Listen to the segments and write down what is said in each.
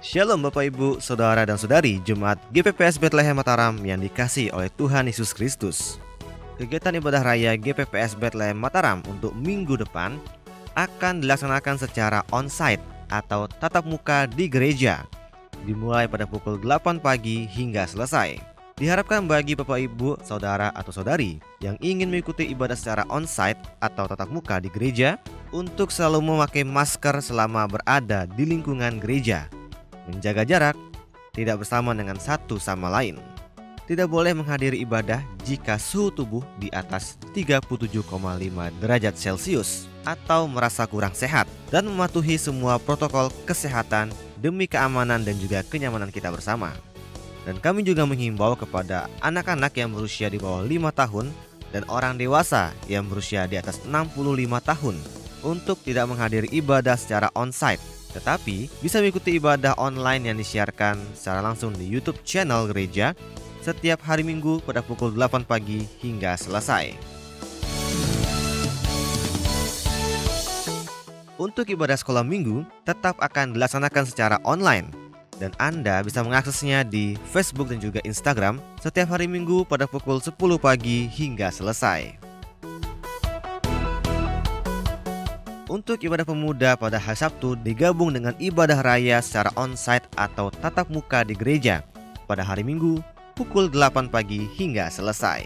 Shalom Bapak Ibu, Saudara dan Saudari Jemaat GPPS Bethlehem Mataram yang dikasihi oleh Tuhan Yesus Kristus. Kegiatan ibadah raya GPPS Bethlehem Mataram untuk minggu depan akan dilaksanakan secara on-site atau tatap muka di gereja, dimulai pada pukul 8 pagi hingga selesai. Diharapkan bagi Bapak Ibu, Saudara atau Saudari yang ingin mengikuti ibadah secara on-site atau tatap muka di gereja untuk selalu memakai masker selama berada di lingkungan gereja, menjaga jarak, tidak bersama dengan satu sama lain. Tidak boleh menghadiri ibadah jika suhu tubuh di atas 37,5 derajat Celcius atau merasa kurang sehat, dan mematuhi semua protokol kesehatan demi keamanan dan juga kenyamanan kita bersama. Dan kami juga menghimbau kepada anak-anak yang berusia di bawah 5 tahun dan orang dewasa yang berusia di atas 65 tahun untuk tidak menghadiri ibadah secara on-site, tetapi bisa mengikuti ibadah online yang disiarkan secara langsung di YouTube channel gereja setiap hari Minggu pada pukul 8 pagi hingga selesai. Untuk ibadah sekolah minggu tetap akan dilaksanakan secara online, dan Anda bisa mengaksesnya di Facebook dan juga Instagram setiap hari Minggu pada pukul 10 pagi hingga selesai. Untuk ibadah pemuda pada hari Sabtu digabung dengan ibadah raya secara on-site atau tatap muka di gereja pada hari Minggu pukul 8 pagi hingga selesai.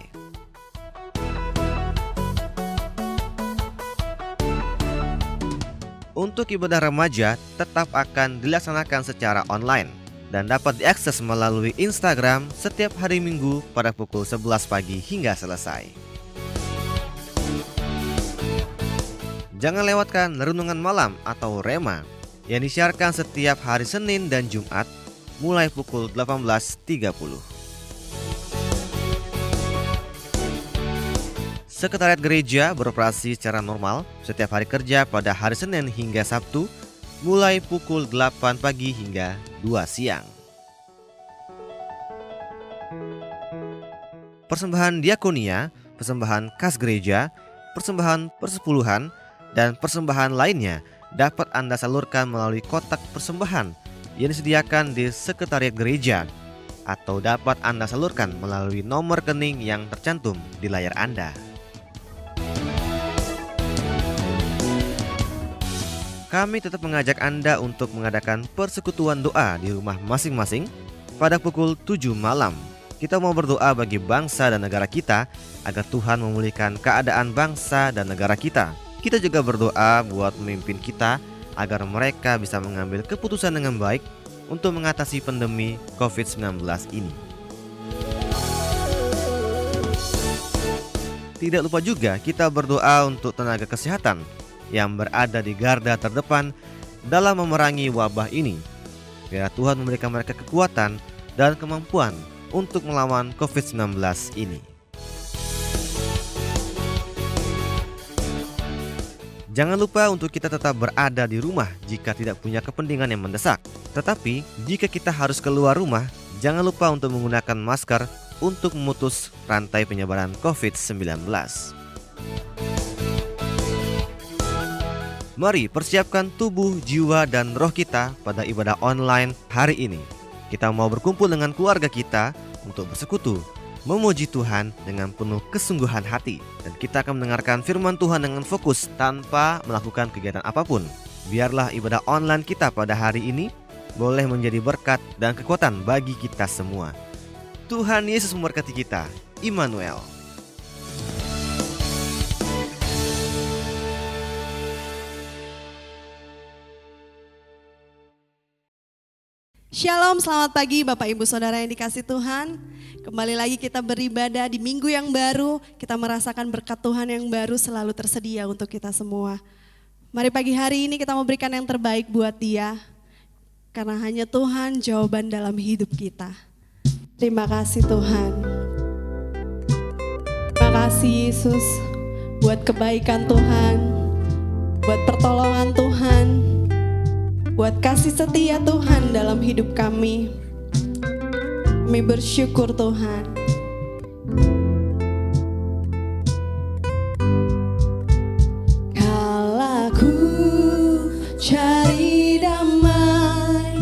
Untuk ibadah remaja tetap akan dilaksanakan secara online dan dapat diakses melalui Instagram setiap hari Minggu pada pukul 11 pagi hingga selesai. Jangan lewatkan renungan malam atau Rema yang disiarkan setiap hari Senin dan Jumat mulai pukul 18.30. Sekretariat gereja beroperasi secara normal setiap hari kerja pada hari Senin hingga Sabtu mulai pukul 8 pagi hingga 2 siang. Persembahan diakonia, persembahan kas gereja, persembahan persepuluhan, dan persembahan lainnya dapat Anda salurkan melalui kotak persembahan yang disediakan di sekretariat gereja, atau dapat Anda salurkan melalui nomor rekening yang tercantum di layar Anda. Kami tetap mengajak Anda untuk mengadakan persekutuan doa di rumah masing-masing pada pukul 7 malam. Kita mau berdoa bagi bangsa dan negara kita agar Tuhan memulihkan keadaan bangsa dan negara kita. Kita juga berdoa buat pemimpin kita agar mereka bisa mengambil keputusan dengan baik untuk mengatasi pandemi COVID-19 ini. Tidak lupa juga kita berdoa untuk tenaga kesehatan yang berada di garda terdepan dalam memerangi wabah ini. Biar Tuhan memberikan mereka kekuatan dan kemampuan untuk melawan COVID-19 ini. Jangan lupa untuk kita tetap berada di rumah jika tidak punya kepentingan yang mendesak. Tetapi jika kita harus keluar rumah, jangan lupa untuk menggunakan masker untuk memutus rantai penyebaran COVID-19. Mari persiapkan tubuh, jiwa, dan roh kita pada ibadah online hari ini. Kita mau berkumpul dengan keluarga kita untuk bersekutu, memuji Tuhan dengan penuh kesungguhan hati, dan kita akan mendengarkan firman Tuhan dengan fokus tanpa melakukan kegiatan apapun. Biarlah ibadah online kita pada hari ini boleh menjadi berkat dan kekuatan bagi kita semua. Tuhan Yesus memberkati kita. Immanuel. Shalom, selamat pagi Bapak Ibu Saudara yang dikasihi Tuhan. Kembali lagi kita beribadah di minggu yang baru. Kita merasakan berkat Tuhan yang baru selalu tersedia untuk kita semua. Mari pagi hari ini kita memberikan yang terbaik buat Dia. Karena hanya Tuhan jawaban dalam hidup kita. Terima kasih Tuhan. Terima kasih Yesus buat kebaikan Tuhan, buat pertolongan Tuhan, buat kasih setia Tuhan dalam hidup kami. Kami bersyukur Tuhan. Kala ku cari damai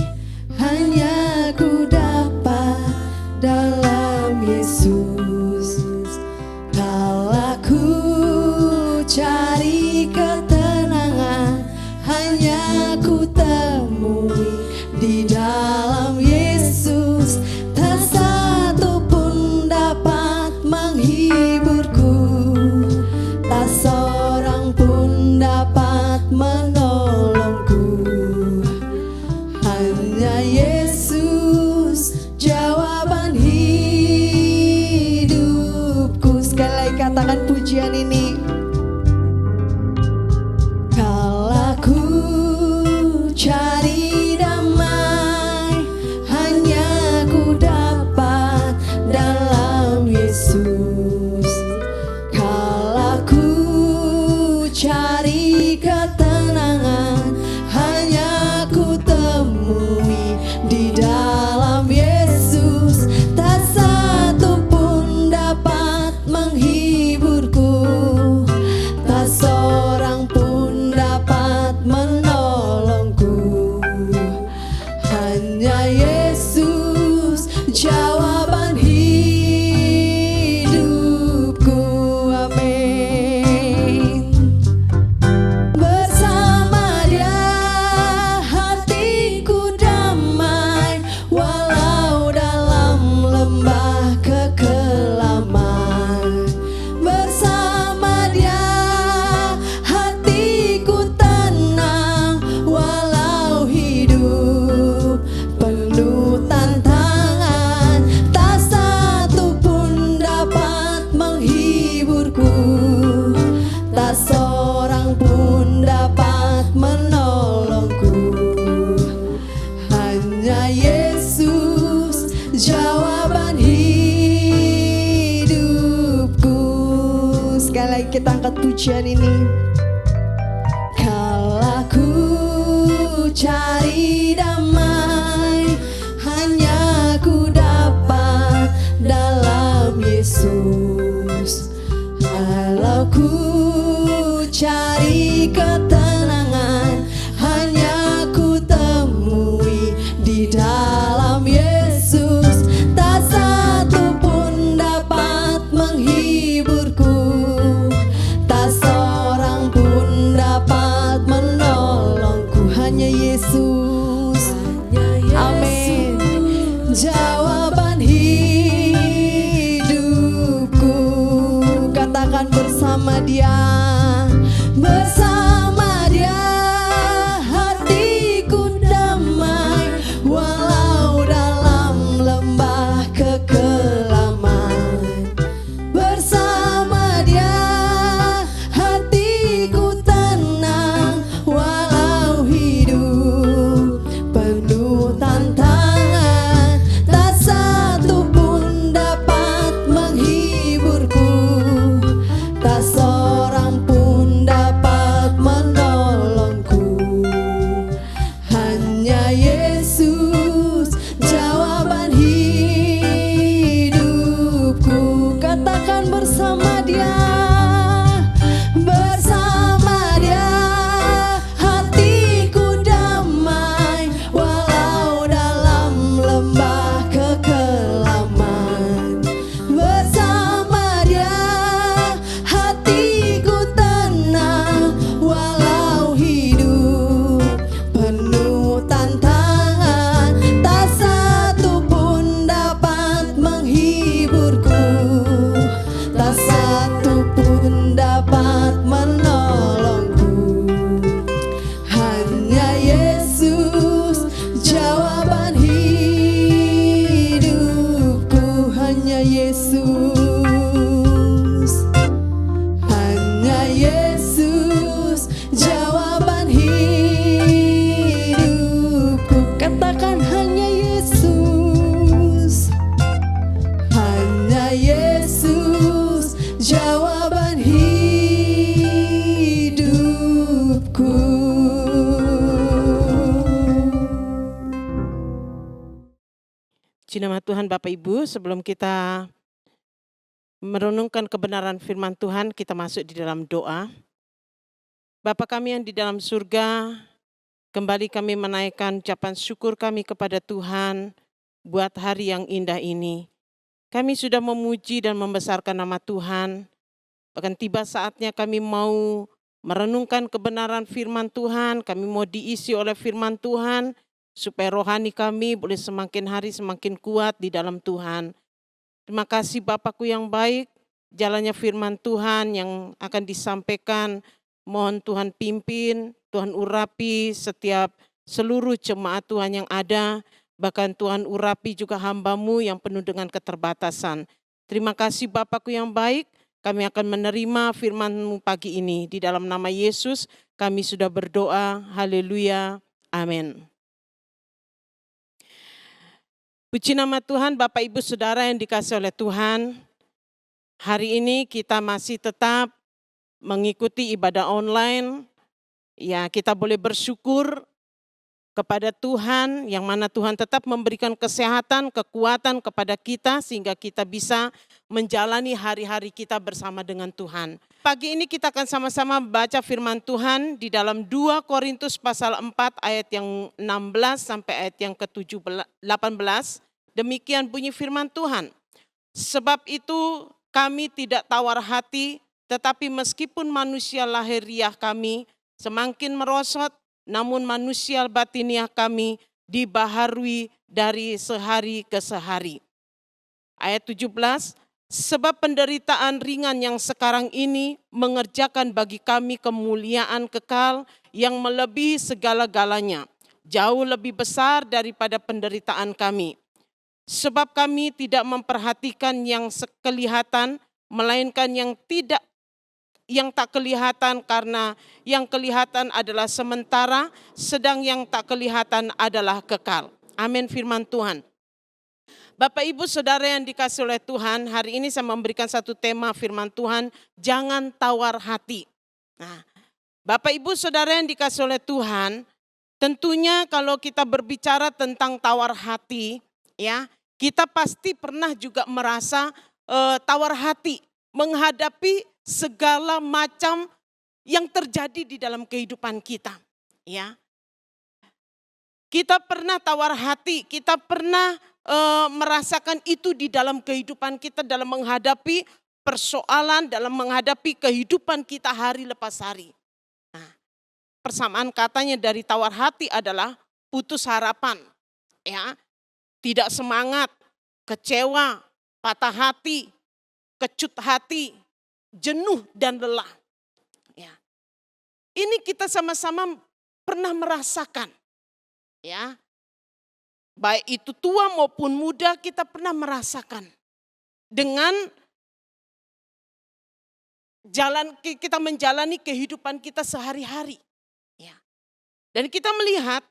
katakan pujian ini. Kalau ku cari damai, hanya ku dapat dalam Yesus. Kalau ku cari ketenangan, hanya ku temui di dalam Yesus. Tak satu pun dapat menghiburku, tak seorang pun dapat menolongku. Hanya Yesus jawaban hidupku. Amin. Bersama Dia hatiku damai, walau dalam lembah kekelaman. Bersama Dia hatiku tenang, walau hidup penuh tantangan. Tak satu pun dapat menghiburku, tak seorang pun dapat menolongku. Hanya Yesus jawaban hidupku. Sekali lagi kita angkat pujian ini. Kalau ku cari damai, hanya ku dapat dalam Yesus. Kalau ku cari ketenangan, hanya ku temui di dalam Yesus. Tak satu pun dapat menghiburku, tak seorang pun dapat menolongku. Hanya Yesus. Amin. Jawaban hidupku. Katakan bersama Dia. Bersama Dia hatiku damai, walau dalam lembah kekelaman. Bersama Dia hatiku tenang, walau hidup penuh tantangan. Tak satu pun dapat menghiburku, tak seorang pun dapat menolongku. Hanya Yesus jawaban hidupku. Katakan bersama Dia. Bersama Dia hatiku damai, walau dalam lembah kekelaman. Bersama Dia hatiku tenang, walau hidup penuh tantangan. Tak satu pun dapat menghiburku, tak satu pun dapat menolongku. Hanya Yesus jawaban hidupku. Hanya Yesus. Hanya Yesus jawaban hidupku. Katakan hanya Yesus. Hanya Yesus jawaban hidupku. Puji nama Tuhan Bapak Ibu, sebelum kita merenungkan kebenaran firman Tuhan, kita masuk di dalam doa. Bapa kami yang di dalam surga, kembali kami menaikkan ucapan syukur kami kepada Tuhan buat hari yang indah ini. Kami sudah memuji dan membesarkan nama Tuhan, bahkan tiba saatnya kami mau merenungkan kebenaran firman Tuhan, kami mau diisi oleh firman Tuhan, supaya rohani kami boleh semakin hari semakin kuat di dalam Tuhan. Terima kasih Bapakku yang baik, jalannya firman Tuhan yang akan disampaikan, mohon Tuhan pimpin, Tuhan urapi setiap seluruh jemaat Tuhan yang ada, bahkan Tuhan urapi juga hamba-Mu yang penuh dengan keterbatasan. Terima kasih Bapakku yang baik, kami akan menerima firman-Mu pagi ini. Di dalam nama Yesus kami sudah berdoa. Haleluya. Amin. Puji nama Tuhan, Bapak Ibu Saudara yang dikasihi oleh Tuhan. Hari ini kita masih tetap mengikuti ibadah online. Ya, kita boleh bersyukur kepada Tuhan, yang mana Tuhan tetap memberikan kesehatan, kekuatan kepada kita sehingga kita bisa menjalani hari-hari kita bersama dengan Tuhan. Pagi ini kita akan sama-sama baca firman Tuhan di dalam 2 Korintus pasal 4 ayat yang 16 sampai ayat yang ke-18. Demikian bunyi firman Tuhan. Sebab itu kami tidak tawar hati, tetapi meskipun manusia lahiriah kami semakin merosot, namun manusia batiniah kami dibaharui dari sehari ke sehari. Ayat 17, sebab penderitaan ringan yang sekarang ini mengerjakan bagi kami kemuliaan kekal yang melebihi segala-galanya, jauh lebih besar daripada penderitaan kami. Sebab kami tidak memperhatikan yang kelihatan, melainkan yang tak kelihatan, karena yang kelihatan adalah sementara, sedang yang tak kelihatan adalah kekal. Amin firman Tuhan. Bapak Ibu Saudara yang dikasihi oleh Tuhan, hari ini saya memberikan satu tema firman Tuhan, jangan tawar hati. Nah, Bapak Ibu Saudara yang dikasihi oleh Tuhan, tentunya kalau kita berbicara tentang tawar hati, ya, kita pasti pernah juga merasa tawar hati menghadapi segala macam yang terjadi di dalam kehidupan kita, ya. Kita pernah tawar hati, kita pernah merasakan itu di dalam kehidupan kita dalam menghadapi persoalan, dalam menghadapi kehidupan kita hari lepas hari. Nah, persamaan katanya dari tawar hati adalah putus harapan, ya. Tidak semangat, kecewa, patah hati, kecut hati, jenuh dan lelah. Ya. Ini kita sama-sama pernah merasakan. Ya. Baik itu tua maupun muda kita pernah merasakan. Dengan kita menjalani kehidupan kita sehari-hari. Ya. Dan kita melihat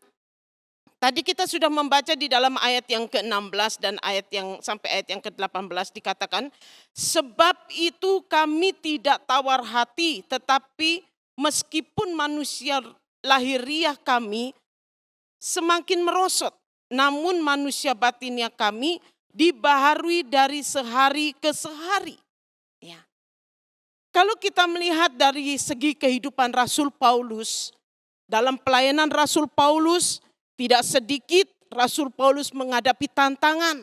tadi kita sudah membaca di dalam ayat yang ke-16 dan sampai ayat yang ke-18 dikatakan, sebab itu kami tidak tawar hati, tetapi meskipun manusia lahiriah kami semakin merosot, namun manusia batiniah kami dibaharui dari sehari ke sehari. Ya. Kalau kita melihat dari segi kehidupan Rasul Paulus, dalam pelayanan Rasul Paulus, tidak sedikit Rasul Paulus menghadapi tantangan,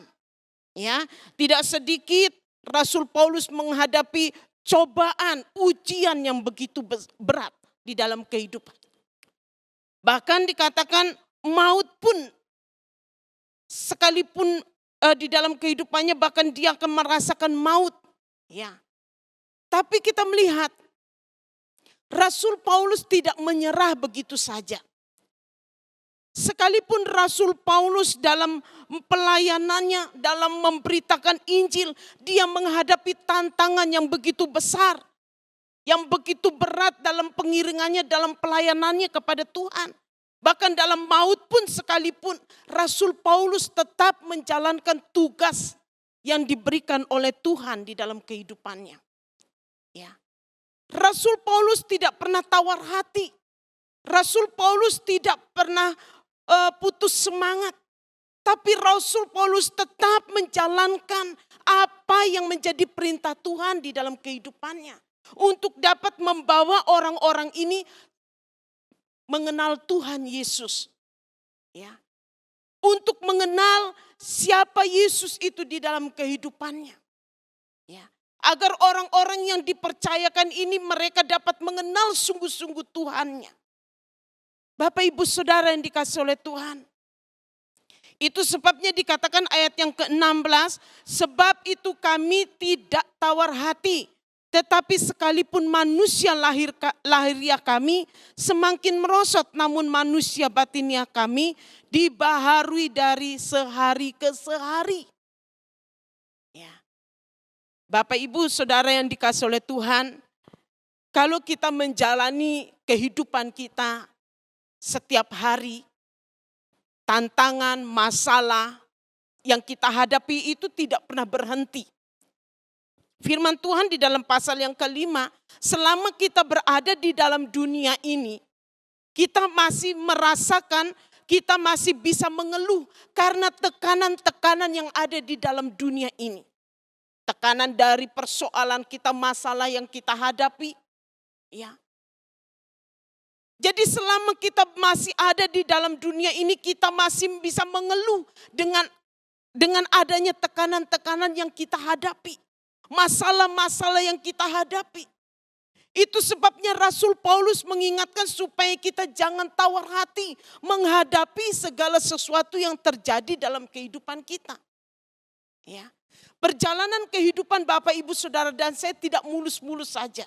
ya. Tidak sedikit Rasul Paulus menghadapi cobaan, ujian yang begitu berat di dalam kehidupan. Bahkan dikatakan maut pun sekalipun di dalam kehidupannya bahkan dia akan merasakan maut, ya. Tapi kita melihat Rasul Paulus tidak menyerah begitu saja. Sekalipun Rasul Paulus dalam pelayanannya, dalam memberitakan Injil, dia menghadapi tantangan yang begitu besar, yang begitu berat dalam pengiringannya, dalam pelayanannya kepada Tuhan. Bahkan dalam maut pun sekalipun, Rasul Paulus tetap menjalankan tugas yang diberikan oleh Tuhan di dalam kehidupannya. Ya. Rasul Paulus tidak pernah tawar hati. Rasul Paulus tidak pernah putus semangat. Tapi Rasul Paulus tetap menjalankan apa yang menjadi perintah Tuhan di dalam kehidupannya. Untuk dapat membawa orang-orang ini mengenal Tuhan Yesus. Ya. Untuk mengenal siapa Yesus itu di dalam kehidupannya. Ya. Agar orang-orang yang dipercayakan ini mereka dapat mengenal sungguh-sungguh Tuhannya. Bapak Ibu Saudara yang dikasihi oleh Tuhan. Itu sebabnya dikatakan ayat yang ke-16, sebab itu kami tidak tawar hati, tetapi sekalipun manusia lahiriah kami semakin merosot, namun manusia batiniah kami dibaharui dari sehari ke sehari. Ya. Bapak Ibu Saudara yang dikasih oleh Tuhan, kalau kita menjalani kehidupan kita setiap hari, tantangan, masalah yang kita hadapi itu tidak pernah berhenti. Firman Tuhan di dalam pasal yang kelima, selama kita berada di dalam dunia ini, kita masih merasakan, kita masih bisa mengeluh karena tekanan-tekanan yang ada di dalam dunia ini. Tekanan dari persoalan kita, masalah yang kita hadapi. Ya. Jadi selama kita masih ada di dalam dunia ini, kita masih bisa mengeluh dengan adanya tekanan-tekanan yang kita hadapi. Masalah-masalah yang kita hadapi. Itu sebabnya Rasul Paulus mengingatkan supaya kita jangan tawar hati menghadapi segala sesuatu yang terjadi dalam kehidupan kita. Ya. Perjalanan kehidupan Bapak, Ibu, Saudara dan saya tidak mulus-mulus saja.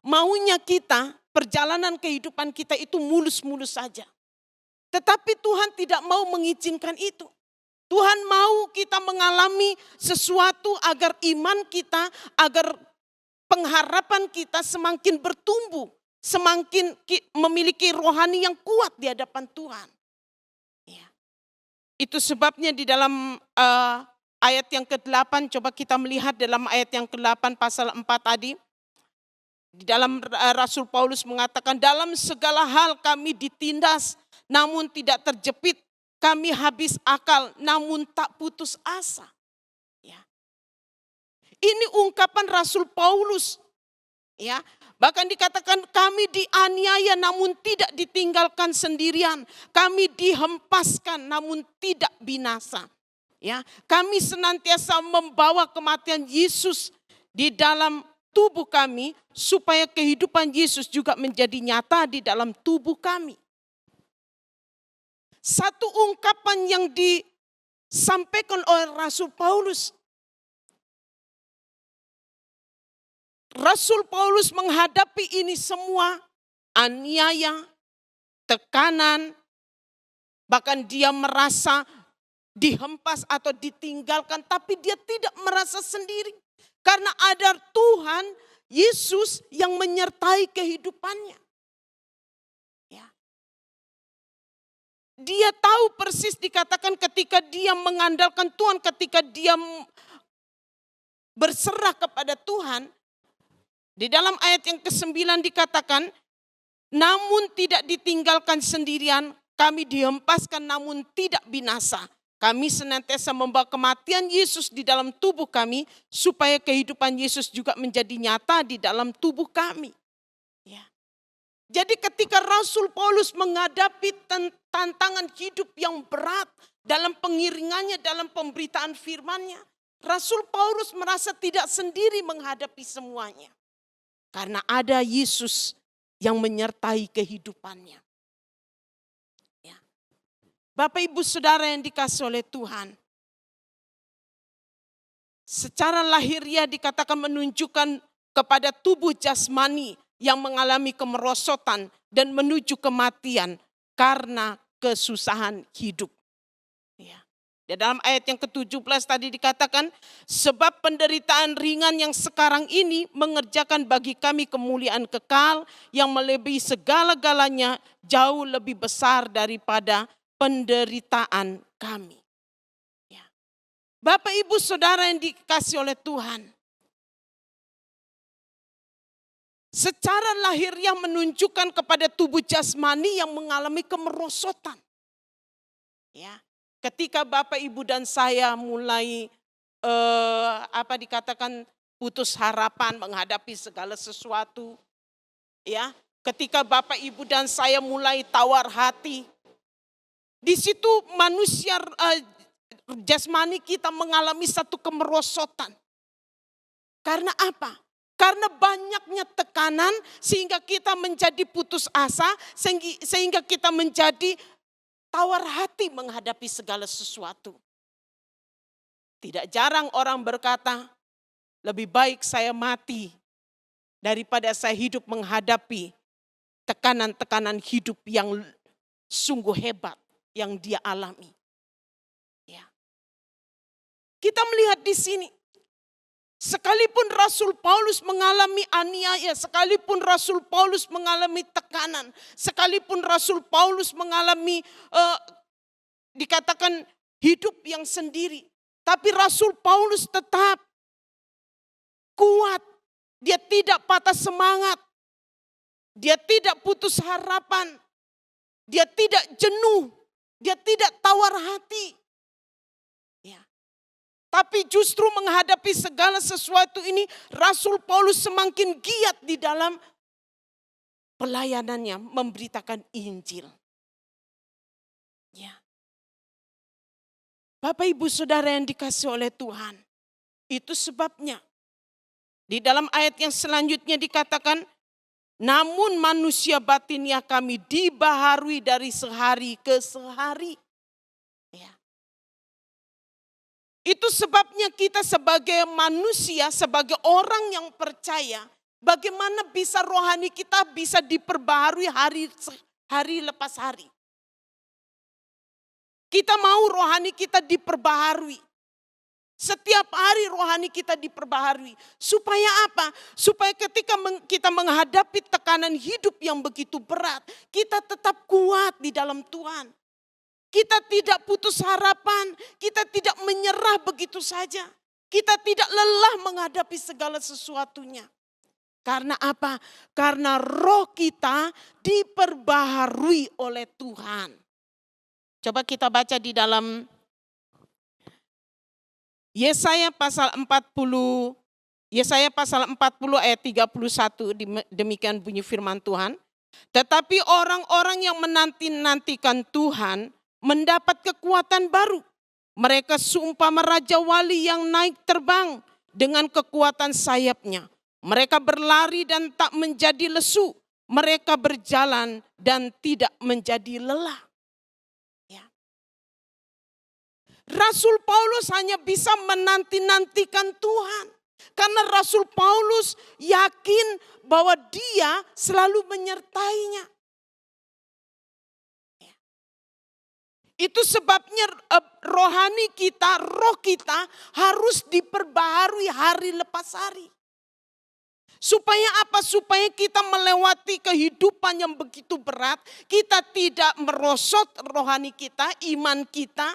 Maunya kita, perjalanan kehidupan kita itu mulus-mulus saja. Tetapi Tuhan tidak mau mengizinkan itu. Tuhan mau kita mengalami sesuatu agar iman kita, agar pengharapan kita semakin bertumbuh, semakin memiliki rohani yang kuat di hadapan Tuhan. Ya. Itu sebabnya di dalam ayat yang ke-8, coba kita melihat dalam ayat yang ke-8 pasal 4 tadi. Di dalam Rasul Paulus mengatakan, dalam segala hal kami ditindas, namun tidak terjepit. Kami habis akal, namun tak putus asa. Ya. Ini ungkapan Rasul Paulus. Ya. Bahkan dikatakan kami dianiaya namun tidak ditinggalkan sendirian. Kami dihempaskan namun tidak binasa. Ya, kami senantiasa membawa kematian Yesus di dalam tubuh kami supaya kehidupan Yesus juga menjadi nyata di dalam tubuh kami. Satu ungkapan yang disampaikan oleh Rasul Paulus. Rasul Paulus menghadapi ini semua, aniaya, tekanan, bahkan dia merasa dihempas atau ditinggalkan, tapi dia tidak merasa sendiri. Karena ada Tuhan, Yesus yang menyertai kehidupannya. Ya. Dia tahu persis, dikatakan ketika dia mengandalkan Tuhan, ketika dia berserah kepada Tuhan. Di dalam ayat yang ke-9 dikatakan, namun tidak ditinggalkan sendirian, kami dihempaskan namun tidak binasa. Kami senantiasa membawa kematian Yesus di dalam tubuh kami, supaya kehidupan Yesus juga menjadi nyata di dalam tubuh kami. Ya. Jadi ketika Rasul Paulus menghadapi tantangan hidup yang berat dalam pengiringannya, dalam pemberitaan firman-Nya, Rasul Paulus merasa tidak sendiri menghadapi semuanya. Karena ada Yesus yang menyertai kehidupannya. Bapak, Ibu, Saudara yang dikasih oleh Tuhan. Secara lahiriah dikatakan menunjukkan kepada tubuh jasmani yang mengalami kemerosotan dan menuju kematian karena kesusahan hidup. Ya. Di dalam ayat yang ke-17 tadi dikatakan, sebab penderitaan ringan yang sekarang ini mengerjakan bagi kami kemuliaan kekal yang melebihi segala-galanya, jauh lebih besar daripada penderitaan kami. Ya. Bapak, Ibu, Saudara yang dikasih oleh Tuhan. Secara lahiriah menunjukkan kepada tubuh jasmani yang mengalami kemerosotan. Ya. Ketika Bapak, Ibu, dan saya mulai dikatakan putus harapan menghadapi segala sesuatu. Ya. Ketika Bapak, Ibu, dan saya mulai tawar hati, di situ manusia jasmani kita mengalami satu kemerosotan. Karena apa? Karena banyaknya tekanan sehingga kita menjadi putus asa, sehingga kita menjadi tawar hati menghadapi segala sesuatu. Tidak jarang orang berkata, lebih baik saya mati daripada saya hidup menghadapi tekanan-tekanan hidup yang sungguh hebat yang dia alami. Ya. Kita melihat di sini Sekalipun Rasul Paulus mengalami aniaya, sekalipun Rasul Paulus mengalami tekanan, sekalipun Rasul Paulus mengalami dikatakan hidup yang sendiri, tapi Rasul Paulus tetap kuat. Dia tidak patah semangat, dia tidak putus harapan, dia tidak jenuh, dia tidak tawar hati. Ya. Tapi justru menghadapi segala sesuatu ini, Rasul Paulus semakin giat di dalam pelayanannya memberitakan Injil. Ya. Bapak Ibu Saudara yang dikasihi oleh Tuhan, itu sebabnya di dalam ayat yang selanjutnya dikatakan, namun manusia batinnya kami dibaharui dari sehari ke sehari. Ya. Itu sebabnya kita sebagai manusia, sebagai orang yang percaya, bagaimana bisa rohani kita bisa diperbaharui hari lepas hari. Kita mau rohani kita diperbaharui. Setiap hari rohani kita diperbaharui. Supaya apa? Supaya ketika kita menghadapi tekanan hidup yang begitu berat, kita tetap kuat di dalam Tuhan. Kita tidak putus harapan, kita tidak menyerah begitu saja. Kita tidak lelah menghadapi segala sesuatunya. Karena apa? Karena roh kita diperbaharui oleh Tuhan. Coba kita baca di dalam Yesaya pasal 40 ayat 31, demikian bunyi firman Tuhan. Tetapi orang-orang yang menanti-nantikan Tuhan mendapat kekuatan baru. Mereka seumpama raja wali yang naik terbang dengan kekuatan sayapnya. Mereka berlari dan tak menjadi lesu. Mereka berjalan dan tidak menjadi lelah. Ya. Rasul Paulus hanya bisa menanti-nantikan Tuhan. Karena Rasul Paulus yakin bahwa dia selalu menyertainya. Itu sebabnya rohani kita, roh kita harus diperbaharui hari lepas hari. Supaya apa? Supaya kita melewati kehidupan yang begitu berat, kita tidak merosot rohani kita, iman kita.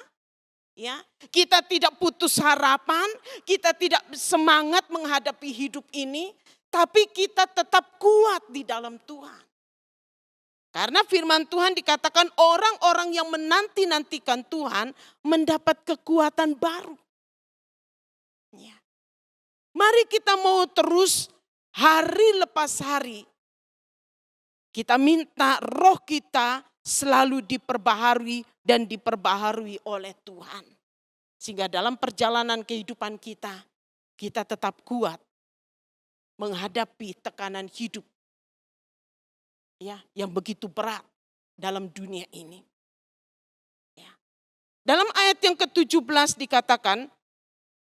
Ya, kita tidak putus harapan, kita tidak semangat menghadapi hidup ini, tapi kita tetap kuat di dalam Tuhan. Karena firman Tuhan dikatakan orang-orang yang menanti-nantikan Tuhan mendapat kekuatan baru. Ya. Mari kita mau terus hari lepas hari. Kita minta roh kita selalu diperbaharui dan diperbaharui oleh Tuhan. Sehingga dalam perjalanan kehidupan kita, kita tetap kuat menghadapi tekanan hidup. Ya, yang begitu berat dalam dunia ini. Ya. Dalam ayat yang ke-17 dikatakan,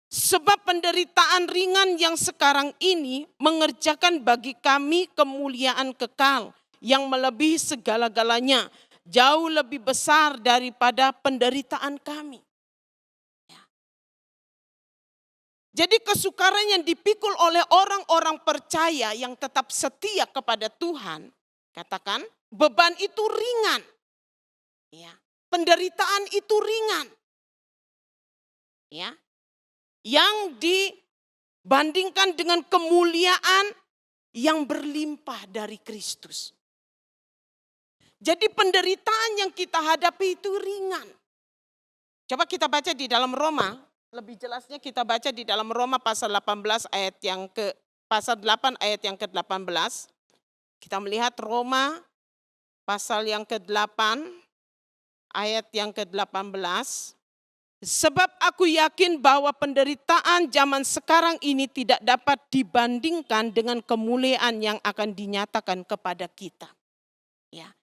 sebab penderitaan ringan yang sekarang ini mengerjakan bagi kami kemuliaan kekal yang melebihi segala-galanya, jauh lebih besar daripada penderitaan kami. Ya. Jadi kesukaran yang dipikul oleh orang-orang percaya yang tetap setia kepada Tuhan, katakan, beban itu ringan. Ya, penderitaan itu ringan. Ya. Yang dibandingkan dengan kemuliaan yang berlimpah dari Kristus. Jadi penderitaan yang kita hadapi itu ringan. Coba kita baca di dalam Roma, lebih jelasnya kita baca di dalam Roma pasal 18 pasal 8 ayat yang ke-18. Kita melihat Roma pasal yang ke-8 ayat yang ke-18. Sebab aku yakin bahwa penderitaan zaman sekarang ini tidak dapat dibandingkan dengan kemuliaan yang akan dinyatakan kepada kita. Ya.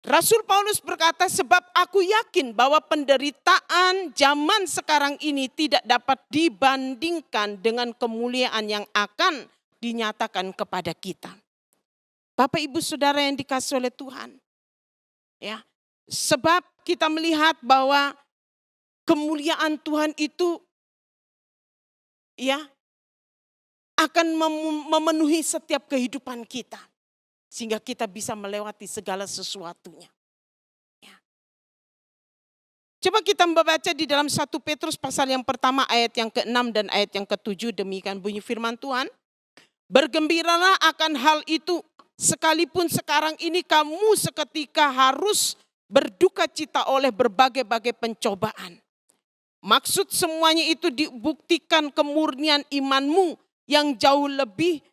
Rasul Paulus berkata, sebab aku yakin bahwa penderitaan zaman sekarang ini tidak dapat dibandingkan dengan kemuliaan yang akan dinyatakan kepada kita. Bapak Ibu Saudara yang dikasihi oleh Tuhan. Ya, sebab kita melihat bahwa kemuliaan Tuhan itu ya akan memenuhi setiap kehidupan kita. Sehingga kita bisa melewati segala sesuatunya. Ya. Coba kita membaca di dalam 1 Petrus pasal yang pertama ayat yang ke-6 dan ayat yang ke-7. Demikian bunyi firman Tuhan. Bergembiralah akan hal itu, sekalipun sekarang ini kamu seketika harus berduka cita oleh berbagai-bagai pencobaan. Maksud semuanya itu dibuktikan kemurnian imanmu yang jauh lebih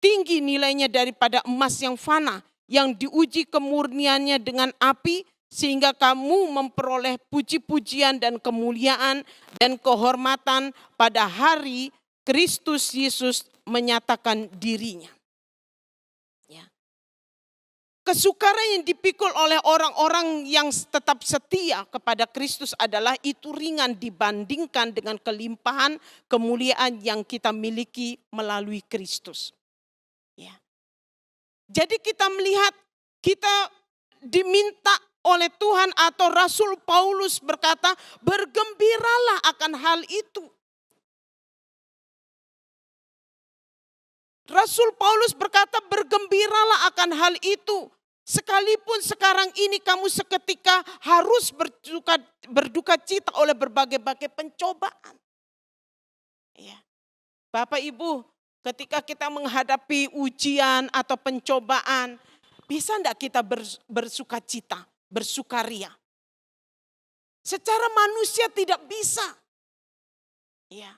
tinggi nilainya daripada emas yang fana, yang diuji kemurniannya dengan api, sehingga kamu memperoleh puji-pujian dan kemuliaan dan kehormatan pada hari Kristus Yesus menyatakan dirinya. Ya. Kesukaran yang dipikul oleh orang-orang yang tetap setia kepada Kristus adalah itu ringan dibandingkan dengan kelimpahan kemuliaan yang kita miliki melalui Kristus. Ya. Jadi kita melihat kita diminta oleh Tuhan atau Rasul Paulus berkata, bergembiralah akan hal itu. Rasul Paulus berkata, bergembiralah akan hal itu. Sekalipun sekarang ini kamu seketika harus berduka cita oleh berbagai-bagai pencobaan. Ya. Bapak Ibu, ketika kita menghadapi ujian atau pencobaan, bisa enggak kita bersuka cita, bersukaria? Secara manusia tidak bisa. Ya.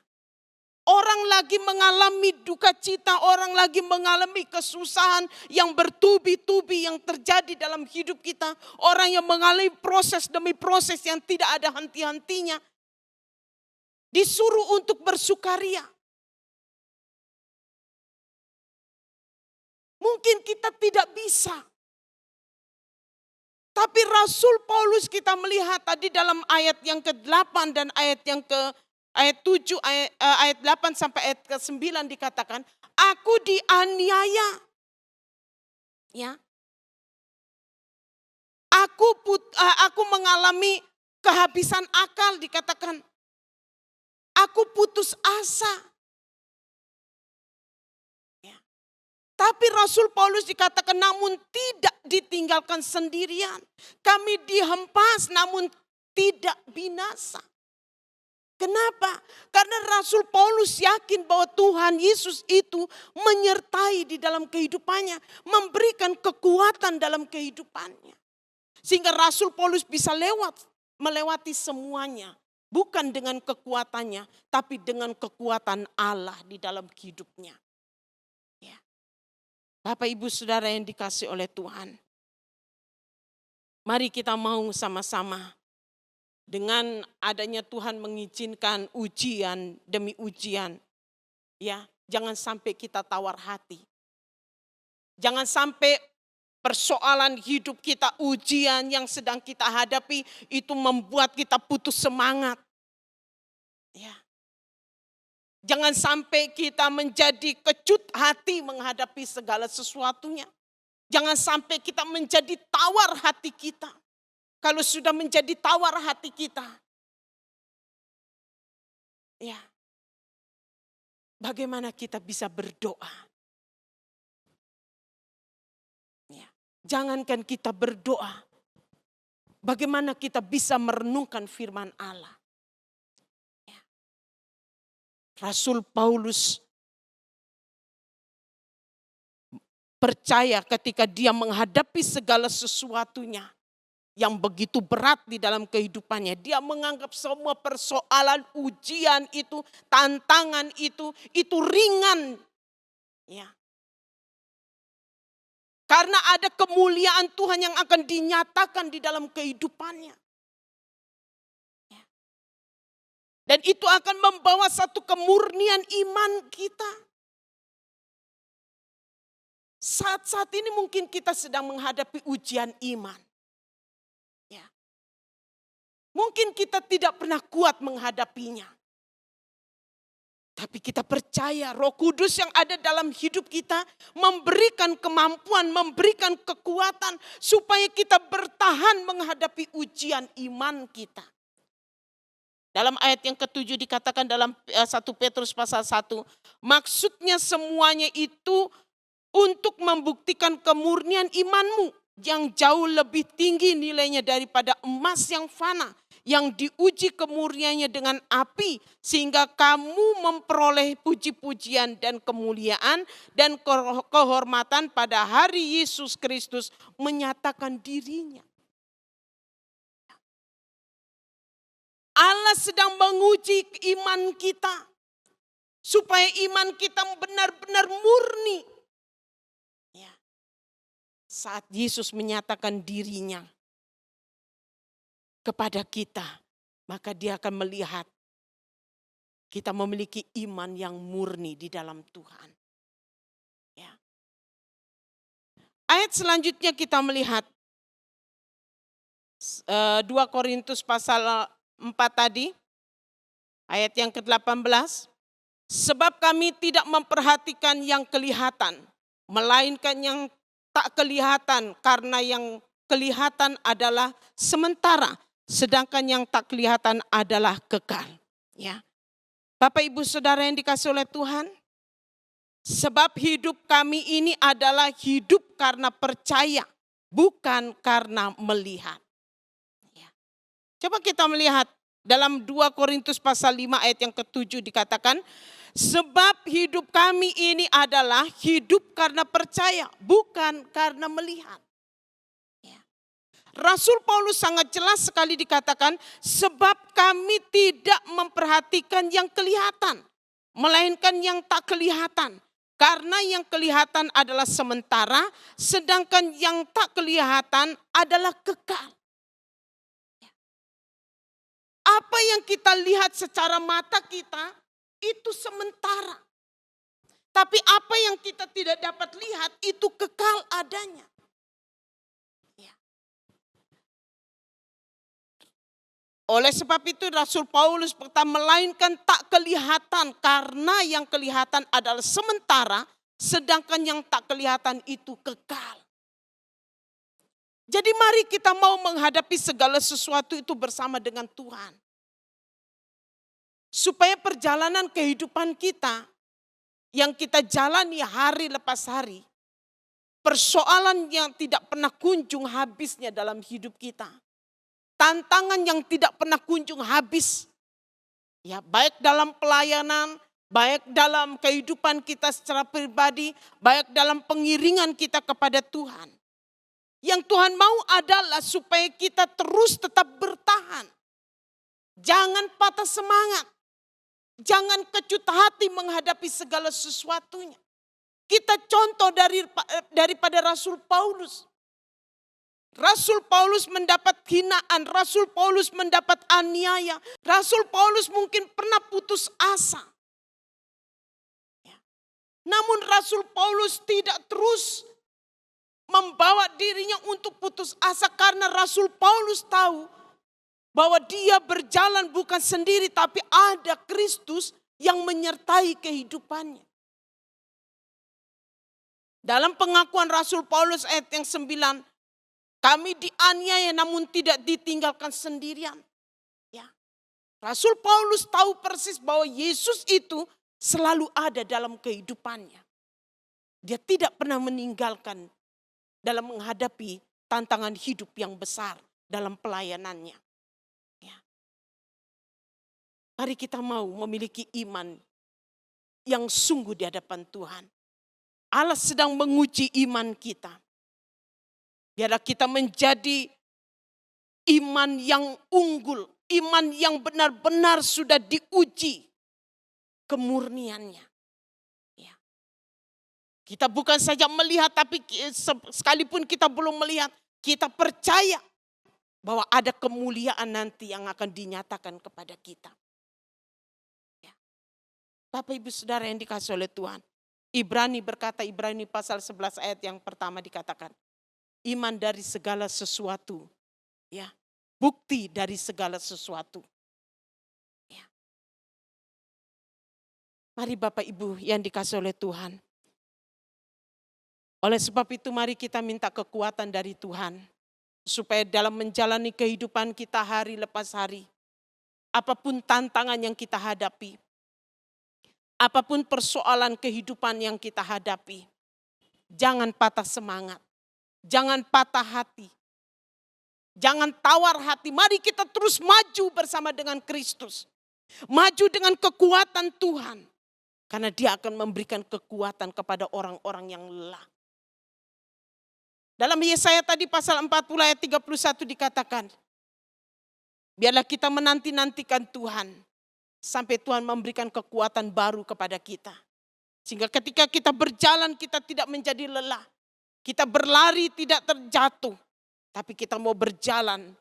Orang lagi mengalami duka cita, orang lagi mengalami kesusahan yang bertubi-tubi yang terjadi dalam hidup kita. Orang yang mengalami proses demi proses yang tidak ada henti-hentinya. Disuruh untuk bersukaria. Mungkin kita tidak bisa. Tapi Rasul Paulus kita melihat tadi dalam ayat yang ke-8 dan ayat yang ayat 7, ayat 8 sampai ayat ke-9 dikatakan, aku dianiaya. Ya. Aku mengalami kehabisan akal dikatakan. Aku putus asa. Ya. Tapi Rasul Paulus dikatakan namun tidak ditinggalkan sendirian. Kami dihempas namun tidak binasa. Kenapa? Karena Rasul Paulus yakin bahwa Tuhan Yesus itu menyertai di dalam kehidupannya. Memberikan kekuatan dalam kehidupannya. Sehingga Rasul Paulus bisa melewati semuanya. Bukan dengan kekuatannya, tapi dengan kekuatan Allah di dalam hidupnya. Ya. Bapak Ibu Saudara yang dikasihi oleh Tuhan. Mari kita mau sama-sama. Dengan adanya Tuhan mengizinkan ujian demi ujian. Ya, jangan sampai kita tawar hati. Jangan sampai persoalan hidup kita, ujian yang sedang kita hadapi itu membuat kita putus semangat. Ya. Jangan sampai kita menjadi kecut hati menghadapi segala sesuatunya. Jangan sampai kita menjadi tawar hati kita. Kalau sudah menjadi tawar hati kita, ya, bagaimana kita bisa berdoa? Ya, jangankan kita berdoa, bagaimana kita bisa merenungkan firman Allah? Ya. Rasul Paulus percaya ketika dia menghadapi segala sesuatunya yang begitu berat di dalam kehidupannya. Dia menganggap semua persoalan, ujian itu, tantangan itu ringan. Ya. Karena ada kemuliaan Tuhan yang akan dinyatakan di dalam kehidupannya. Ya. Dan itu akan membawa satu kemurnian iman kita. Saat-saat ini mungkin kita sedang menghadapi ujian iman. Mungkin kita tidak pernah kuat menghadapinya. Tapi kita percaya Roh Kudus yang ada dalam hidup kita memberikan kemampuan, memberikan kekuatan supaya kita bertahan menghadapi ujian iman kita. Dalam ayat yang ke-7 dikatakan dalam 1 Petrus pasal 1, maksudnya semuanya itu untuk membuktikan kemurnian imanmu yang jauh lebih tinggi nilainya daripada emas yang fana, yang diuji kemurniannya dengan api, sehingga kamu memperoleh puji-pujian dan kemuliaan dan kehormatan pada hari Yesus Kristus menyatakan dirinya. Allah sedang menguji iman kita, supaya iman kita benar-benar murni. Ya. Saat Yesus menyatakan dirinya kepada kita, maka dia akan melihat kita memiliki iman yang murni di dalam Tuhan. Ya. Ayat selanjutnya kita melihat 2 Korintus pasal 4 tadi, ayat yang ke-18. Sebab kami tidak memperhatikan yang kelihatan, melainkan yang tak kelihatan, karena yang kelihatan adalah sementara, sedangkan yang tak kelihatan adalah kekal. Ya. Bapak Ibu Saudara yang dikasihi oleh Tuhan, sebab hidup kami ini adalah hidup karena percaya, bukan karena melihat. Coba kita melihat dalam 2 Korintus pasal 5 ayat yang ke-7 dikatakan, sebab hidup kami ini adalah hidup karena percaya, bukan karena melihat. Ya. Rasul Paulus sangat jelas sekali dikatakan, sebab kami tidak memperhatikan yang kelihatan, melainkan yang tak kelihatan. Karena yang kelihatan adalah sementara, sedangkan yang tak kelihatan adalah kekal. Apa yang kita lihat secara mata kita itu sementara. Tapi apa yang kita tidak dapat lihat itu kekal adanya. Ya. Oleh sebab itu Rasul Paulus berkata, melainkan tak kelihatan, karena yang kelihatan adalah sementara, sedangkan yang tak kelihatan itu kekal. Jadi mari kita mau menghadapi segala sesuatu itu bersama dengan Tuhan. Supaya perjalanan kehidupan kita yang kita jalani hari lepas hari, persoalan yang tidak pernah kunjung habisnya dalam hidup kita. Tantangan yang tidak pernah kunjung habis. Ya, baik dalam pelayanan, baik dalam kehidupan kita secara pribadi, baik dalam pengiringan kita kepada Tuhan. Yang Tuhan mau adalah supaya kita terus tetap bertahan. Jangan patah semangat. Jangan kecut hati menghadapi segala sesuatunya. Kita contoh daripada Rasul Paulus. Rasul Paulus mendapat hinaan, Rasul Paulus mendapat aniaya. Rasul Paulus mungkin pernah putus asa. Namun Rasul Paulus tidak terus membawa dirinya untuk putus asa, karena Rasul Paulus tahu bahwa dia berjalan bukan sendiri, tapi ada Kristus yang menyertai kehidupannya. Dalam pengakuan Rasul Paulus ayat yang 9, kami dianiaya namun tidak ditinggalkan sendirian. Ya. Rasul Paulus tahu persis bahwa Yesus itu selalu ada dalam kehidupannya. Dia tidak pernah meninggalkan dalam menghadapi tantangan hidup yang besar dalam pelayanannya. Ya. Mari kita mau memiliki iman yang sungguh di hadapan Tuhan. Allah sedang menguji iman kita. Biarlah kita menjadi iman yang unggul, iman yang benar-benar sudah diuji kemurniannya. Kita bukan saja melihat, tapi sekalipun kita belum melihat, kita percaya bahwa ada kemuliaan nanti yang akan dinyatakan kepada kita. Ya. Bapak Ibu Saudara yang dikasihi oleh Tuhan, Ibrani berkata, Ibrani pasal 11 ayat yang pertama dikatakan, iman dari segala sesuatu, ya, bukti dari segala sesuatu. Ya. Mari Bapak Ibu yang dikasihi oleh Tuhan, oleh sebab itu mari kita minta kekuatan dari Tuhan. Supaya dalam menjalani kehidupan kita hari lepas hari. apapun tantangan yang kita hadapi, apapun persoalan kehidupan yang kita hadapi, jangan patah semangat, jangan patah hati, jangan tawar hati. Mari kita terus maju bersama dengan Kristus. Maju dengan kekuatan Tuhan. Karena Dia akan memberikan kekuatan kepada orang-orang yang lelah. Dalam Yesaya tadi pasal 40 ayat 31 dikatakan, biarlah kita menanti-nantikan Tuhan sampai Tuhan memberikan kekuatan baru kepada kita. Sehingga ketika kita berjalan kita tidak menjadi lelah. Kita berlari tidak terjatuh. Tapi kita mau berjalan,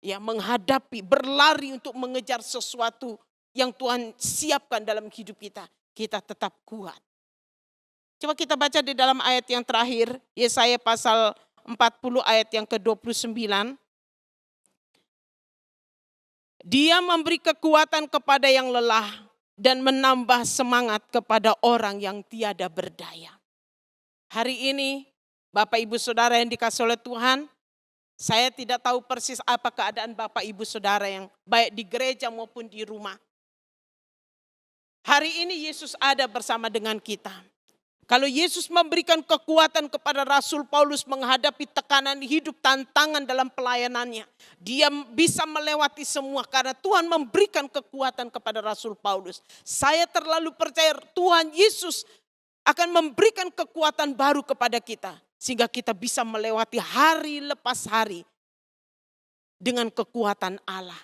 ya, menghadapi, berlari untuk mengejar sesuatu yang Tuhan siapkan dalam hidup kita. Kita tetap kuat. Coba kita baca di dalam ayat yang terakhir, Yesaya pasal 40 ayat yang ke-29. Dia memberi kekuatan kepada yang lelah dan menambah semangat kepada orang yang tiada berdaya. Hari ini, Bapak Ibu Saudara yang dikasihi oleh Tuhan, saya tidak tahu persis apa keadaan Bapak Ibu Saudara yang baik di gereja maupun di rumah. Hari ini Yesus ada bersama dengan kita. Kalau Yesus memberikan kekuatan kepada Rasul Paulus menghadapi tekanan hidup, tantangan dalam pelayanannya, dia bisa melewati semua karena Tuhan memberikan kekuatan kepada Rasul Paulus. Saya terlalu percaya Tuhan Yesus akan memberikan kekuatan baru kepada kita. Sehingga kita bisa melewati hari lepas hari dengan kekuatan Allah.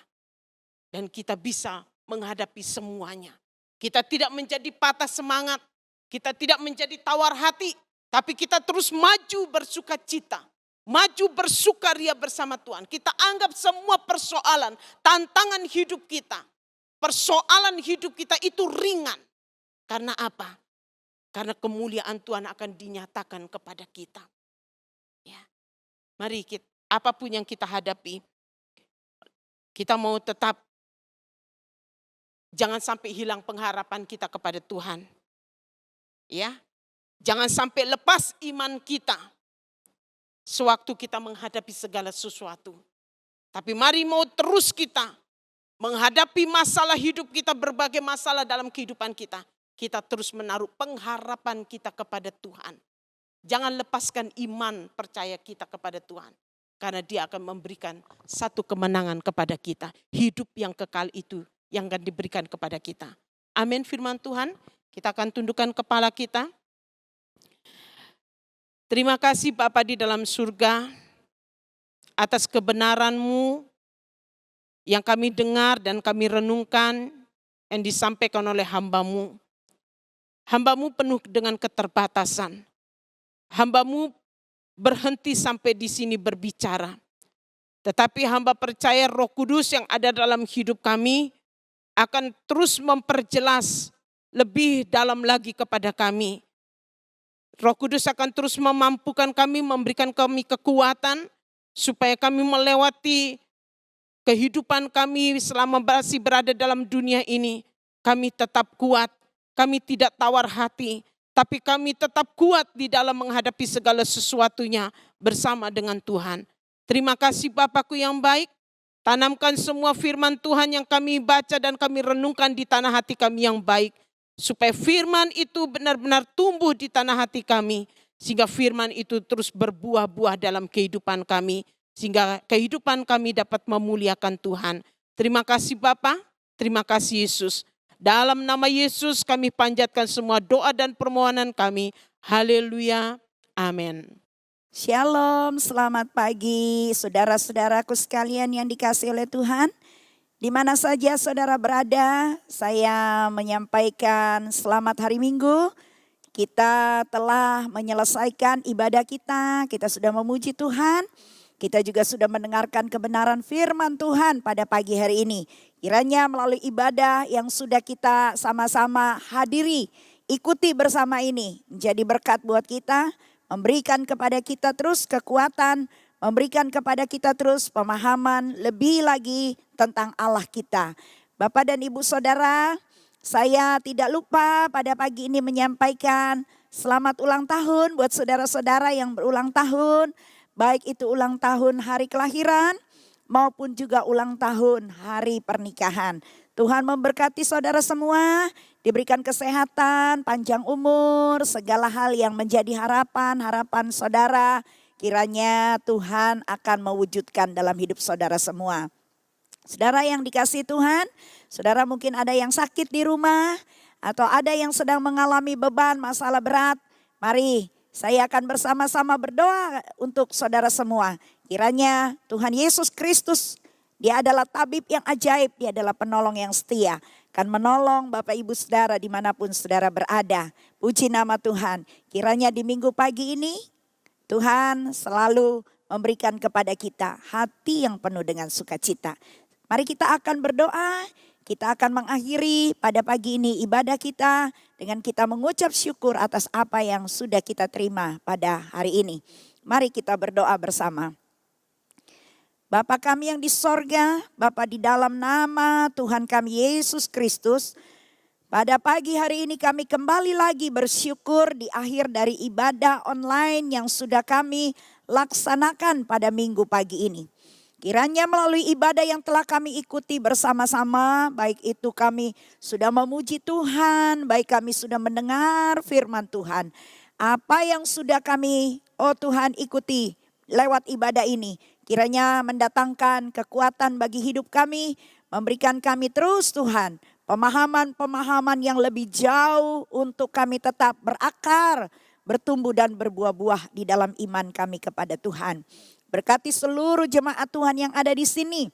Dan kita bisa menghadapi semuanya. Kita tidak menjadi patah semangat. Kita tidak menjadi tawar hati. Tapi kita terus maju bersuka cita. Maju bersukaria bersama Tuhan. Kita anggap semua persoalan, tantangan hidup kita. Persoalan hidup kita itu ringan. Karena apa? Karena kemuliaan Tuhan akan dinyatakan kepada kita. Ya. Mari kita, apapun yang kita hadapi, kita mau tetap, jangan sampai hilang pengharapan kita kepada Tuhan. Ya. Jangan sampai lepas iman kita sewaktu kita menghadapi segala sesuatu. Tapi mari mau terus kita menghadapi masalah hidup kita, berbagai masalah dalam kehidupan kita. Kita terus menaruh pengharapan kita kepada Tuhan. Jangan lepaskan iman percaya kita kepada Tuhan. Karena Dia akan memberikan satu kemenangan kepada kita. Hidup yang kekal itu yang akan diberikan kepada kita. Amin firman Tuhan. Kita akan tundukkan kepala kita. Terima kasih Bapa di dalam surga atas kebenaran-Mu yang kami dengar dan kami renungkan yang disampaikan oleh hamba-Mu. Hamba-Mu penuh dengan keterbatasan. Hamba-Mu berhenti sampai di sini berbicara. Tetapi hamba percaya Roh Kudus yang ada dalam hidup kami akan terus memperjelas lebih dalam lagi kepada kami. Roh Kudus akan terus memampukan kami, memberikan kami kekuatan supaya kami melewati kehidupan kami selama masih berada dalam dunia ini. Kami tetap kuat. Kami tidak tawar hati, tapi kami tetap kuat di dalam menghadapi segala sesuatunya bersama dengan Tuhan. Terima kasih Bapakku yang baik, tanamkan semua firman Tuhan yang kami baca dan kami renungkan di tanah hati kami yang baik. Supaya firman itu benar-benar tumbuh di tanah hati kami, sehingga firman itu terus berbuah-buah dalam kehidupan kami, sehingga kehidupan kami dapat memuliakan Tuhan. Terima kasih Bapa, terima kasih Yesus. Dalam nama Yesus kami panjatkan semua doa dan permohonan kami. Haleluya. Amin. Shalom, selamat pagi saudara-saudaraku sekalian yang dikasihi oleh Tuhan. Di mana saja saudara berada, saya menyampaikan selamat hari Minggu. Kita telah menyelesaikan ibadah kita sudah memuji Tuhan. Kita juga sudah mendengarkan kebenaran firman Tuhan pada pagi hari ini. Kiranya melalui ibadah yang sudah kita sama-sama hadiri, ikuti bersama ini, menjadi berkat buat kita, memberikan kepada kita terus kekuatan, memberikan kepada kita terus pemahaman lebih lagi tentang Allah kita. Bapak dan Ibu Saudara, saya tidak lupa pada pagi ini menyampaikan selamat ulang tahun buat saudara-saudara yang berulang tahun. Baik itu ulang tahun hari kelahiran maupun juga ulang tahun hari pernikahan. Tuhan memberkati saudara semua, diberikan kesehatan, panjang umur, segala hal yang menjadi harapan saudara. Kiranya Tuhan akan mewujudkan dalam hidup saudara semua. Saudara yang dikasihi Tuhan, saudara mungkin ada yang sakit di rumah, atau ada yang sedang mengalami beban, masalah berat. Mari saya akan bersama-sama berdoa untuk saudara semua. Kiranya Tuhan Yesus Kristus, Dia adalah tabib yang ajaib, Dia adalah penolong yang setia. Akan menolong Bapak Ibu Saudara dimanapun saudara berada. Puji nama Tuhan. Kiranya di minggu pagi ini Tuhan selalu memberikan kepada kita hati yang penuh dengan sukacita. Mari kita akan berdoa. Kita akan mengakhiri pada pagi ini ibadah kita dengan kita mengucap syukur atas apa yang sudah kita terima pada hari ini. Mari kita berdoa bersama. Bapa kami yang di sorga, Bapa di dalam nama Tuhan kami Yesus Kristus, pada pagi hari ini kami kembali lagi bersyukur di akhir dari ibadah online yang sudah kami laksanakan pada minggu pagi ini. Kiranya melalui ibadah yang telah kami ikuti bersama-sama, baik itu kami sudah memuji Tuhan, baik kami sudah mendengar firman Tuhan. Apa yang sudah kami, oh Tuhan, ikuti lewat ibadah ini, kiranya mendatangkan kekuatan bagi hidup kami, memberikan kami terus Tuhan, pemahaman-pemahaman yang lebih jauh untuk kami tetap berakar, bertumbuh dan berbuah-buah di dalam iman kami kepada Tuhan. Berkati seluruh jemaat Tuhan yang ada di sini.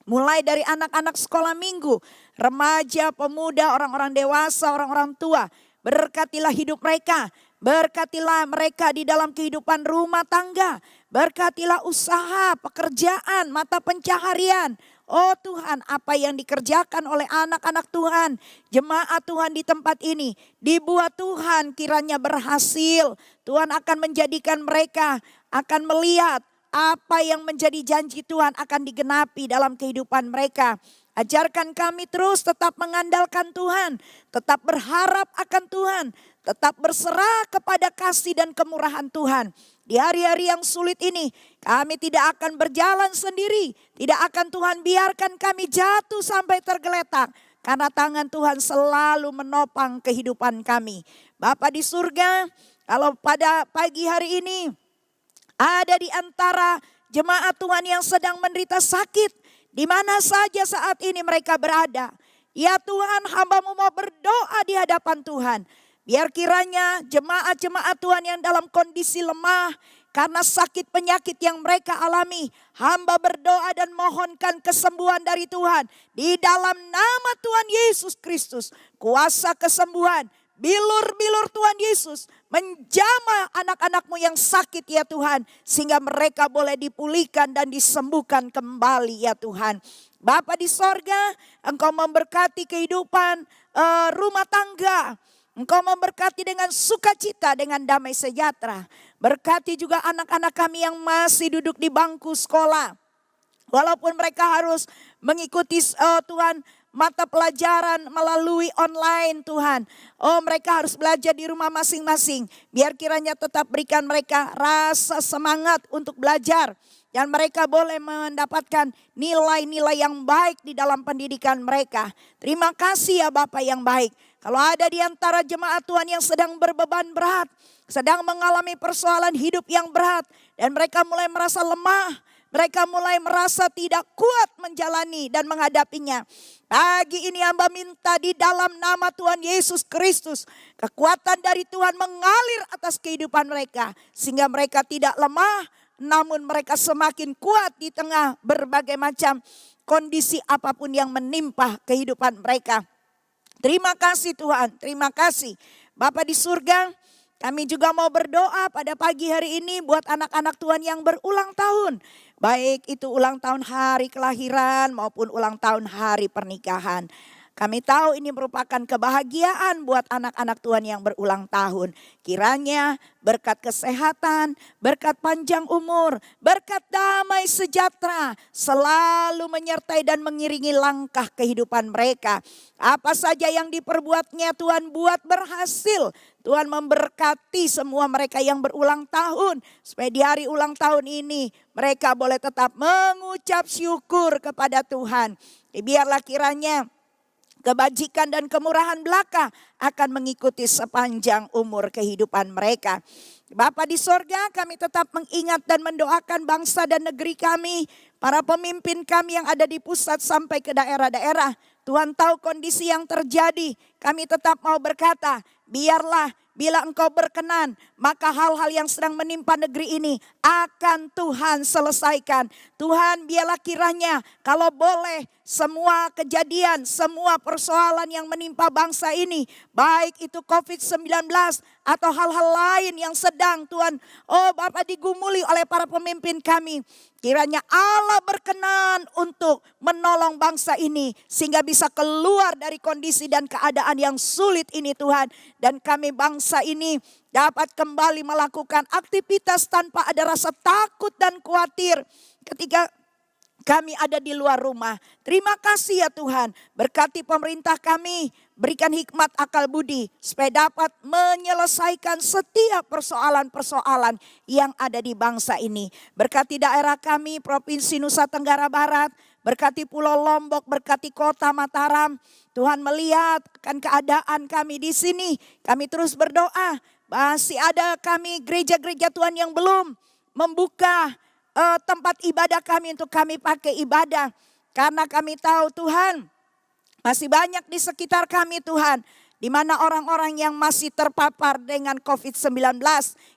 Mulai dari anak-anak sekolah minggu, remaja, pemuda, orang-orang dewasa, orang-orang tua. Berkatilah hidup mereka. Berkatilah mereka di dalam kehidupan rumah tangga. Berkatilah usaha, pekerjaan, mata pencaharian. Oh Tuhan, apa yang dikerjakan oleh anak-anak Tuhan, jemaat Tuhan di tempat ini, dibuat Tuhan kiranya berhasil. Tuhan akan menjadikan mereka, akan melihat apa yang menjadi janji Tuhan akan digenapi dalam kehidupan mereka. Ajarkan kami terus tetap mengandalkan Tuhan, tetap berharap akan Tuhan, tetap berserah kepada kasih dan kemurahan Tuhan. Di hari-hari yang sulit ini kami tidak akan berjalan sendiri, tidak akan Tuhan biarkan kami jatuh sampai tergeletak. Karena tangan Tuhan selalu menopang kehidupan kami. Bapa di surga, kalau pada pagi hari ini ada di antara jemaat Tuhan yang sedang menderita sakit, di mana saja saat ini mereka berada. Ya Tuhan, hamba-Mu mau berdoa di hadapan Tuhan. Biar kiranya jemaat-jemaat Tuhan yang dalam kondisi lemah karena sakit penyakit yang mereka alami, hamba berdoa dan mohonkan kesembuhan dari Tuhan. Di dalam nama Tuhan Yesus Kristus, kuasa kesembuhan, bilur-bilur Tuhan Yesus menjamah anak-anak-Mu yang sakit ya Tuhan. Sehingga mereka boleh dipulihkan dan disembuhkan kembali ya Tuhan. Bapa di sorga, Engkau memberkati kehidupan rumah tangga. Engkau memberkati dengan sukacita, dengan damai sejahtera. Berkati juga anak-anak kami yang masih duduk di bangku sekolah. Walaupun mereka harus mengikuti Tuhan mata pelajaran melalui online Tuhan. Oh mereka harus belajar di rumah masing-masing. Biar kiranya tetap berikan mereka rasa semangat untuk belajar. Dan mereka boleh mendapatkan nilai-nilai yang baik di dalam pendidikan mereka. Terima kasih ya Bapak yang baik. Kalau ada di antara jemaat Tuhan yang sedang berbeban berat, sedang mengalami persoalan hidup yang berat, dan mereka mulai merasa lemah, mereka mulai merasa tidak kuat menjalani dan menghadapinya. Pagi ini hamba minta di dalam nama Tuhan Yesus Kristus, kekuatan dari Tuhan mengalir atas kehidupan mereka, sehingga mereka tidak lemah, namun mereka semakin kuat di tengah berbagai macam kondisi apapun yang menimpa kehidupan mereka. Terima kasih Tuhan, terima kasih. Bapa di surga, kami juga mau berdoa pada pagi hari ini buat anak-anak Tuhan yang berulang tahun. Baik itu ulang tahun hari kelahiran maupun ulang tahun hari pernikahan. Kami tahu ini merupakan kebahagiaan buat anak-anak Tuhan yang berulang tahun. Kiranya berkat kesehatan, berkat panjang umur, berkat damai sejahtera selalu menyertai dan mengiringi langkah kehidupan mereka. Apa saja yang diperbuatnya Tuhan buat berhasil. Tuhan memberkati semua mereka yang berulang tahun. Supaya di hari ulang tahun ini mereka boleh tetap mengucap syukur kepada Tuhan. Biarlah kiranya kebajikan dan kemurahan belaka akan mengikuti sepanjang umur kehidupan mereka. Bapa di sorga, kami tetap mengingat dan mendoakan bangsa dan negeri kami. Para pemimpin kami yang ada di pusat sampai ke daerah-daerah. Tuhan tahu kondisi yang terjadi. Kami tetap mau berkata, biarlah bila Engkau berkenan, maka hal-hal yang sedang menimpa negeri ini akan Tuhan selesaikan. Tuhan, biarlah kiranya kalau boleh semua kejadian, semua persoalan yang menimpa bangsa ini, baik itu COVID-19 atau hal-hal lain yang sedang Tuhan, Bapak digumuli oleh para pemimpin kami. Kiranya Allah berkenan untuk menolong bangsa ini sehingga bisa keluar dari kondisi dan keadaan yang sulit ini Tuhan. Dan kami bangsa ini dapat kembali melakukan aktivitas tanpa ada rasa takut dan khawatir ketika kami ada di luar rumah. Terima kasih ya Tuhan, berkati pemerintah kami, berikan hikmat akal budi supaya dapat menyelesaikan setiap persoalan-persoalan yang ada di bangsa ini. Berkati daerah kami, Provinsi Nusa Tenggara Barat, berkati Pulau Lombok, berkati Kota Mataram. Tuhan melihat akan keadaan kami di sini, kami terus berdoa. Masih ada kami gereja-gereja Tuhan yang belum membuka tempat ibadah kami untuk kami pakai ibadah. Karena kami tahu Tuhan, masih banyak di sekitar kami Tuhan, di mana orang-orang yang masih terpapar dengan COVID-19.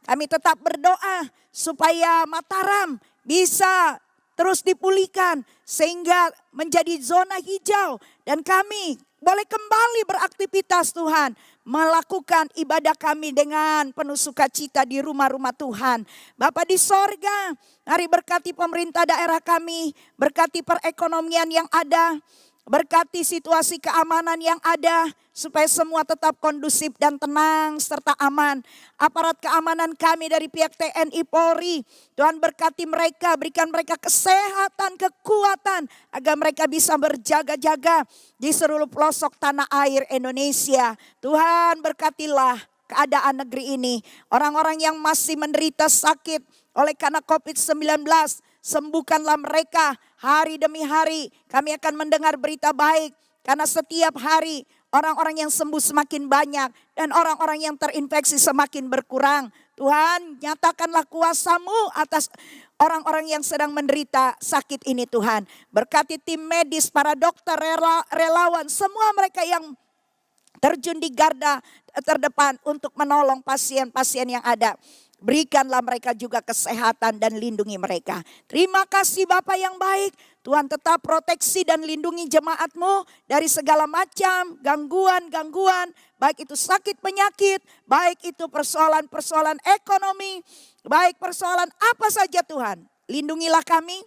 Kami tetap berdoa supaya Mataram bisa terus dipulihkan sehingga menjadi zona hijau. Dan kami boleh kembali beraktivitas Tuhan, melakukan ibadah kami dengan penuh sukacita di rumah-rumah Tuhan. Bapa di sorga, mari berkati pemerintah daerah kami, berkati perekonomian yang ada, berkati situasi keamanan yang ada, supaya semua tetap kondusif dan tenang serta aman. Aparat keamanan kami dari pihak TNI Polri, Tuhan berkati mereka, berikan mereka kesehatan, kekuatan, agar mereka bisa berjaga-jaga di seluruh pelosok tanah air Indonesia. Tuhan berkatilah keadaan negeri ini. Orang-orang yang masih menderita sakit oleh karena COVID-19, sembuhkanlah mereka hari demi hari. Kami akan mendengar berita baik, karena setiap hari orang-orang yang sembuh semakin banyak dan orang-orang yang terinfeksi semakin berkurang. Tuhan, nyatakanlah kuasa-Mu atas orang-orang yang sedang menderita sakit ini Tuhan. Berkati tim medis, para dokter, relawan, semua mereka yang terjun di garda terdepan untuk menolong pasien-pasien yang ada. Berikanlah mereka juga kesehatan dan lindungi mereka. Terima kasih Bapa yang baik. Tuhan tetap proteksi dan lindungi jemaat-Mu dari segala macam gangguan-gangguan. Baik itu sakit penyakit, baik itu persoalan-persoalan ekonomi, baik persoalan apa saja Tuhan. Lindungilah kami,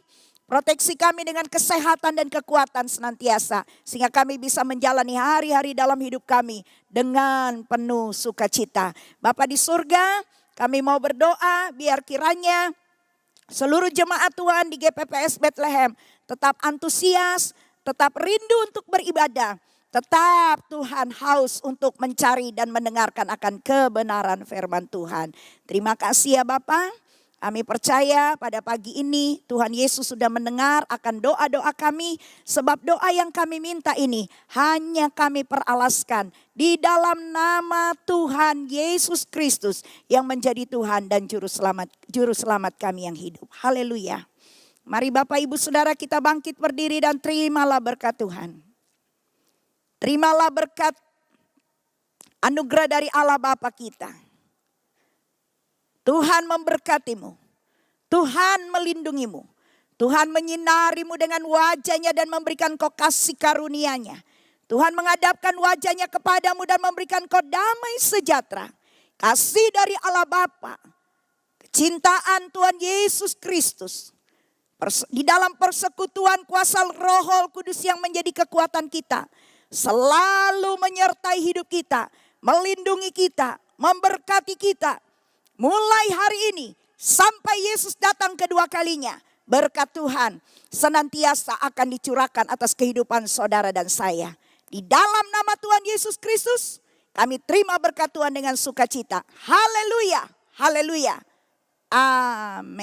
proteksi kami dengan kesehatan dan kekuatan senantiasa. Sehingga kami bisa menjalani hari-hari dalam hidup kami dengan penuh sukacita. Bapa di surga, kami mau berdoa biar kiranya seluruh jemaat Tuhan di GPPS Bethlehem tetap antusias, tetap rindu untuk beribadah. Tetap Tuhan haus untuk mencari dan mendengarkan akan kebenaran firman Tuhan. Terima kasih ya Bapak. Kami percaya pada pagi ini Tuhan Yesus sudah mendengar akan doa-doa kami. Sebab doa yang kami minta ini hanya kami peralaskan di dalam nama Tuhan Yesus Kristus yang menjadi Tuhan dan Juru Selamat kami yang hidup. Haleluya. Mari Bapak Ibu Saudara kita bangkit berdiri dan terimalah berkat Tuhan. Terimalah berkat anugerah dari Allah Bapa kita. Tuhan memberkatimu, Tuhan melindungimu, Tuhan menyinarimu dengan wajah-Nya dan memberikan kau kasih karunia-Nya. Tuhan menghadapkan wajah-Nya kepadamu dan memberikan kau damai sejahtera. Kasih dari Allah Bapa, kecintaan Tuhan Yesus Kristus, di dalam persekutuan kuasa Roh Kudus yang menjadi kekuatan kita, selalu menyertai hidup kita, melindungi kita, memberkati kita. Mulai hari ini sampai Yesus datang kedua kalinya, berkat Tuhan senantiasa akan dicurahkan atas kehidupan saudara dan saya. Di dalam nama Tuhan Yesus Kristus, kami terima berkat Tuhan dengan sukacita. Haleluya, haleluya. Amin.